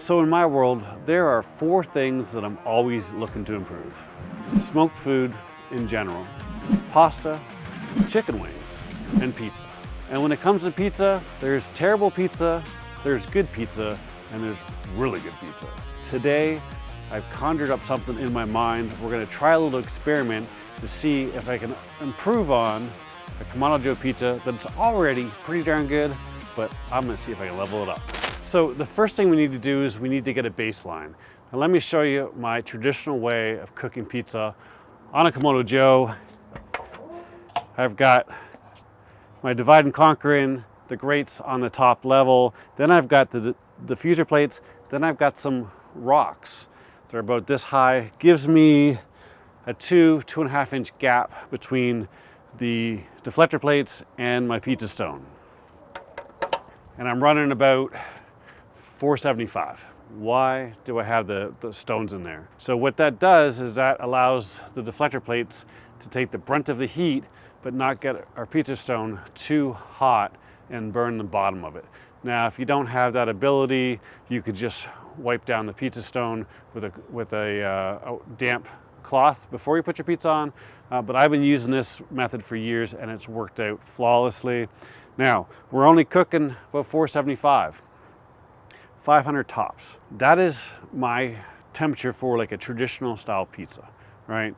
So in my world, there are 4 things that I'm always looking to improve. Smoked food in general, pasta, chicken wings, and pizza. And when it comes to pizza, there's terrible pizza, there's good pizza, and there's really good pizza. Today, I've conjured up something in my mind. We're gonna try a little experiment to see if I can improve on a Kamado Joe pizza that's already pretty darn good, but I'm gonna see if I can level it up. So the first thing we need to do is we need to get a baseline. Now let me show you my traditional way of cooking pizza on a Kamado Joe. I've got my divide and conquering, the grates on the top level. Then I've got the diffuser plates. Then I've got some rocks. They're about this high. Gives me a 2.5 inch gap between the deflector plates and my pizza stone. And I'm running about 475. Why do I have the stones in there? So what that does is that allows the deflector plates to take the brunt of the heat, but not get our pizza stone too hot and burn the bottom of it. Now, if you don't have that ability, you could just wipe down the pizza stone with a damp cloth before you put your pizza on. But I've been using this method for years and it's worked out flawlessly. Now, we're only cooking about 475, 500 tops. That is my temperature for like a traditional style pizza, right?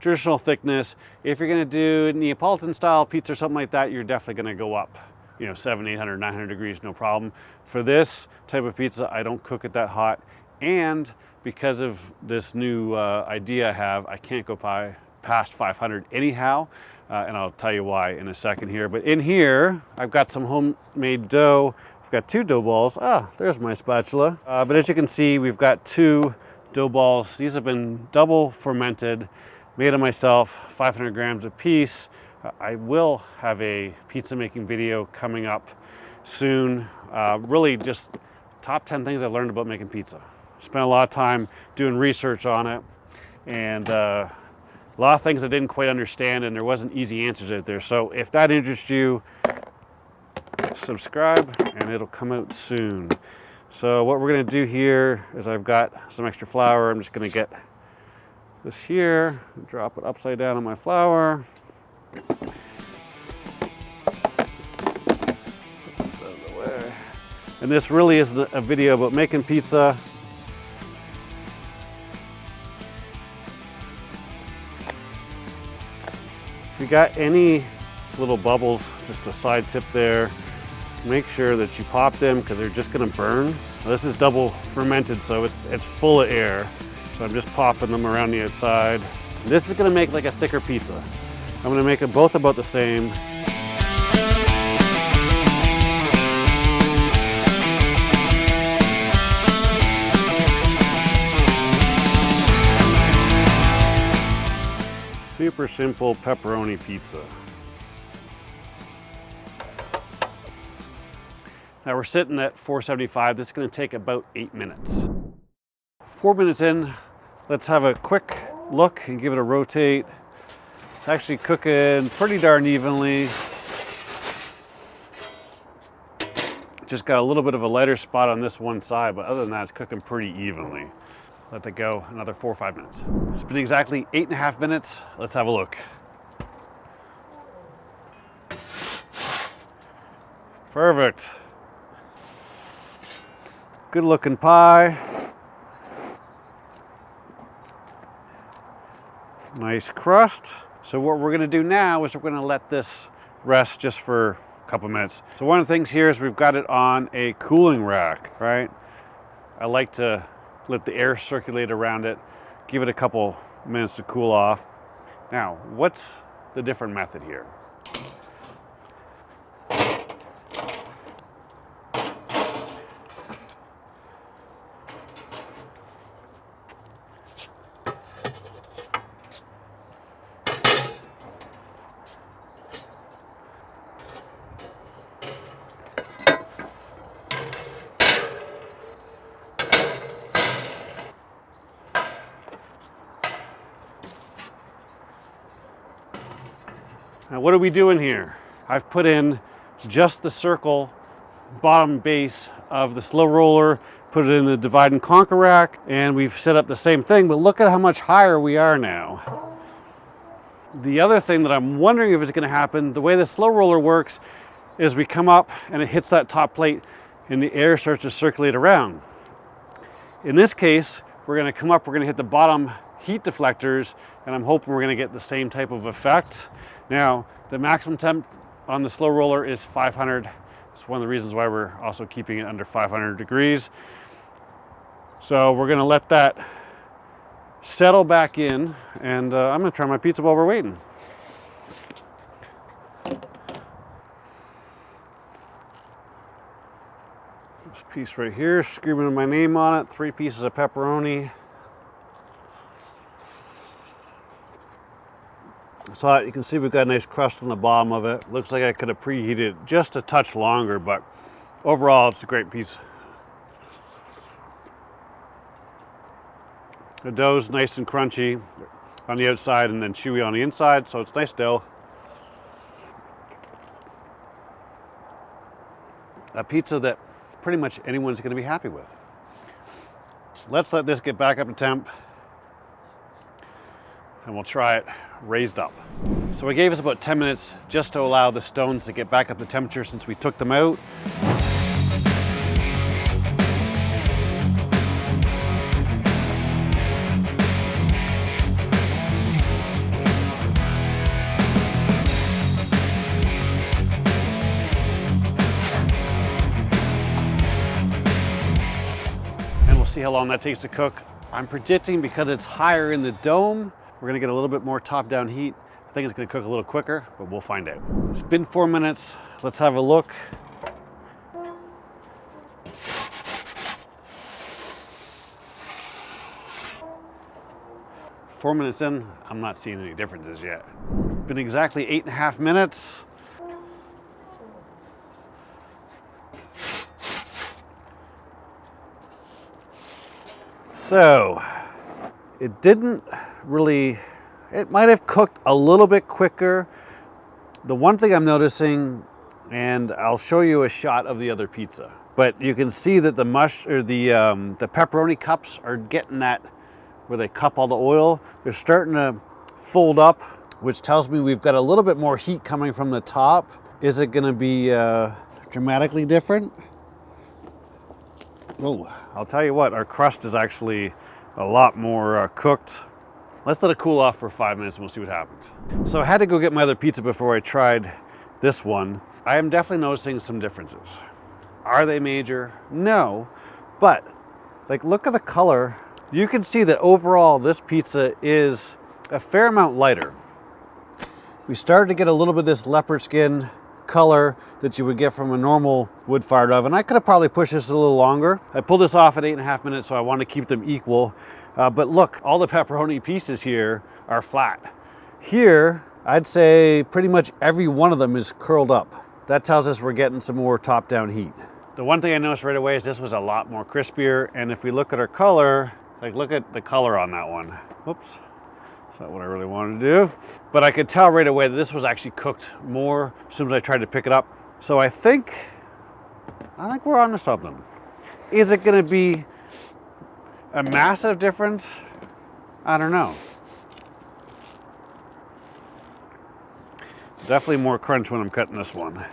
Traditional thickness. If you're gonna do Neapolitan style pizza or something like that, you're definitely gonna go up, 700, 800, 900 degrees, no problem. For this type of pizza, I don't cook it that hot. And because of this new idea I have, I can't go past 500 anyhow. And I'll tell you why in a second here. But in here, I've got some homemade dough. I've got 2 dough balls. There's my spatula. But as you can see, we've got 2 dough balls. These have been double fermented. Made them myself, 500 grams a piece. I will have a pizza making video coming up soon. Really just top 10 things I learned about making pizza. Spent a lot of time doing research on it, and a lot of things I didn't quite understand, and there wasn't easy answers out there. So if that interests you, subscribe and it'll come out soon. So what we're gonna do here is I've got some extra flour. I'm just gonna get this here, drop it upside down on my flour. Put this out of the way. And this really is a video about making pizza. If you got any little bubbles, just a side tip there, make sure that you pop them because they're just gonna burn. Now, this is double fermented, so it's full of air. So I'm just popping them around the outside. This is gonna make like a thicker pizza. I'm gonna make them both about the same. Super simple pepperoni pizza. Now we're sitting at 475. This is gonna take about 8 minutes. 4 minutes in, let's have a quick look and give it a rotate. It's actually cooking pretty darn evenly. Just got a little bit of a lighter spot on this one side, but other than that, it's cooking pretty evenly. Let that go another 4 or 5 minutes. It's been exactly 8.5 minutes. Let's have a look. Perfect. Good looking pie. Nice crust. So what we're gonna do now is we're gonna let this rest just for a couple minutes. So one of the things here is we've got it on a cooling rack, right? I like to let the air circulate around it, give it a couple minutes to cool off. Now, what's the different method here? Now what are we doing here? I've put in just the circle bottom base of the slow roller, put it in the divide and conquer rack, and we've set up the same thing, but look at how much higher we are now. The other thing that I'm wondering if it's going to happen, the way the slow roller works is we come up and it hits that top plate and the air starts to circulate around. In this case, we're going to come up, we're going to hit the bottom heat deflectors, and I'm hoping we're going to get the same type of effect. Now, the maximum temp on the slow roller is 500. It's one of the reasons why we're also keeping it under 500 degrees. So we're going to let that settle back in, and I'm going to try my pizza while we're waiting. This piece right here, screaming my name on it, 3 pieces of pepperoni. So you can see we've got a nice crust on the bottom of it. Looks like I could have preheated it just a touch longer, but overall it's a great piece. The dough's nice and crunchy on the outside and then chewy on the inside, so it's nice dough. A pizza that pretty much anyone's going to be happy with. Let's let this get back up to temp and we'll try it raised up. So it gave us about 10 minutes just to allow the stones to get back up to temperature since we took them out. See how long that takes to cook. I'm predicting because it's higher in the dome, we're gonna get a little bit more top-down heat. I think it's gonna cook a little quicker, but we'll find out. It's been 4 minutes. Let's have a look. Four minutes in, I'm not seeing any differences yet. Been exactly 8.5 minutes. So, it didn't really, it might have cooked a little bit quicker. The one thing I'm noticing, and I'll show you a shot of the other pizza, but you can see that the pepperoni cups are getting that, where they cup all the oil, they're starting to fold up, which tells me we've got a little bit more heat coming from the top. Is it gonna be dramatically different? Oh, I'll tell you what, our crust is actually a lot more cooked. Let's let it cool off for 5 minutes and we'll see what happens. So I had to go get my other pizza before I tried this one. I am definitely noticing some differences. Are they major? No, but like look at the color. You can see that overall this pizza is a fair amount lighter. We started to get a little bit of this leopard skin color that you would get from a normal wood-fired oven. I could have probably pushed this a little longer. I pulled this off at 8.5 minutes, so I want to keep them equal. But look, all the pepperoni pieces here are flat. Here, I'd say pretty much every one of them is curled up. That tells us we're getting some more top-down heat. The one thing I noticed right away is this was a lot more crispier, and if we look at our color, like look at the color on that one. Whoops. That's not what I really wanted to do. But I could tell right away that this was actually cooked more as soon as I tried to pick it up. So I think we're onto something. Is it gonna be a massive difference? I don't know. Definitely more crunch when I'm cutting this one.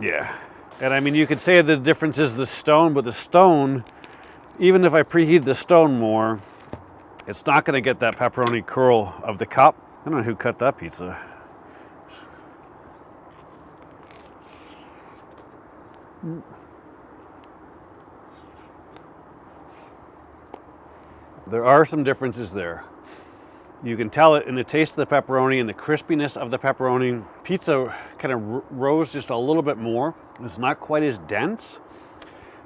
Yeah. And I mean, you could say the difference is the stone, but the stone, even if I preheat the stone more, it's not going to get that pepperoni curl of the cup. I don't know who cut that pizza. There are some differences there. You can tell it in the taste of the pepperoni and the crispiness of the pepperoni. Pizza kind of rose just a little bit more. It's not quite as dense.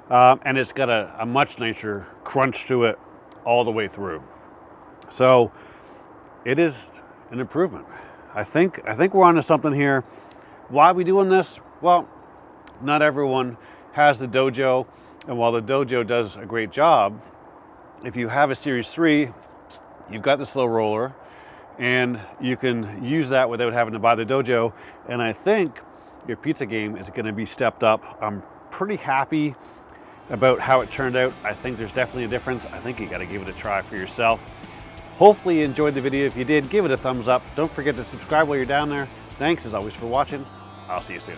And it's got a much nicer crunch to it all the way through. So it is an improvement. I think we're onto something here. Why are we doing this? Well, not everyone has the Dojo, and while the Dojo does a great job, if you have a Series 3, you've got the slow roller, and you can use that without having to buy the Dojo. And I think your pizza game is going to be stepped up. I'm pretty happy about how it turned out. I think there's definitely a difference. I think you got to give it a try for yourself. Hopefully you enjoyed the video. If you did, give it a thumbs up. Don't forget to subscribe while you're down there. Thanks as always for watching. I'll see you soon.